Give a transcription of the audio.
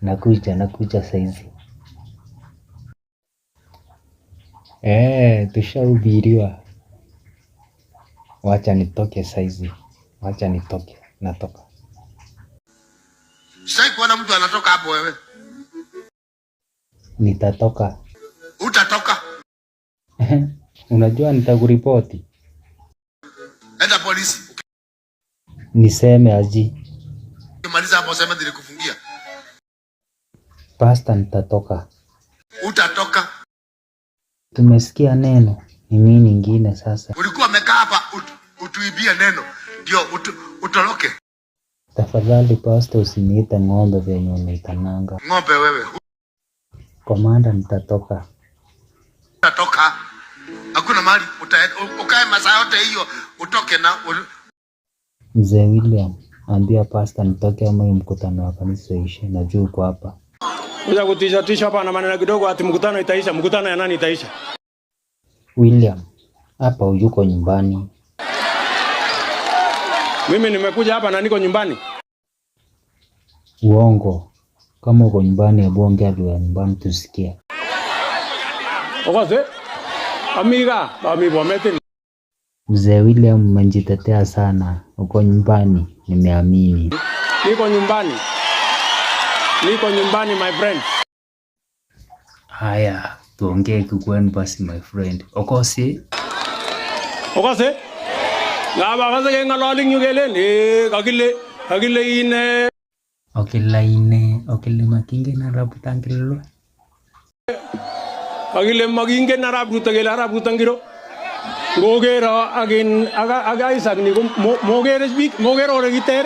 Nakuja saizi. Tushahubiriwa. Wacha nitoke saizi. Natoka. Sitaki kuona mtu anatoka hapo wewe. Nitatoka. Utatoka. Unajua nitakuripoti. Enda polisi. Niseme aje? Maliza hapo, sema nilikufungia. Pastor, nitatoka. Utatoka. Tumesikia neno. Ni nini nyingine sasa? Ulikuwa umekaa hapa utuibie neno ndio utoroke. Tafadhali Pastor, usiniite ng'ombe venye unaitananga. Ng'ombe wewe. Komanda, nitatoka. Utatoka. Hakuna mahali ukae masaa yote hiyo utoke na Mzee William, ambia Pastor nitoke ama mkutano wa kanisa ishe. Najua uko hapa. Uja kutisha hapa na maneno kidogo ati mkutano itaisha. Mkutano ya nani itaisha? William, hapa uyuko nyumbani. Mimi nimekuja hapa na niko nyumbani. Uongo. Kama uko nyumbani, hebu ongea lugha ya nyumbani tusikie. Okoze? Amiga, amigo mete. Mzee William, umejitetea sana. Uko nyumbani, nimeamini. Niko nyumbani my friend. Haya, tuongee kikwenu basi my friend. Okose? Ngaba kaza ke ngaloling yu kelen kakile ine. Okile makinge na rabutan kilo. Kakile makinge na rabutan kilo rabutangiro. Ngogero agin aga Isaac ni mogere speak mogero re giter.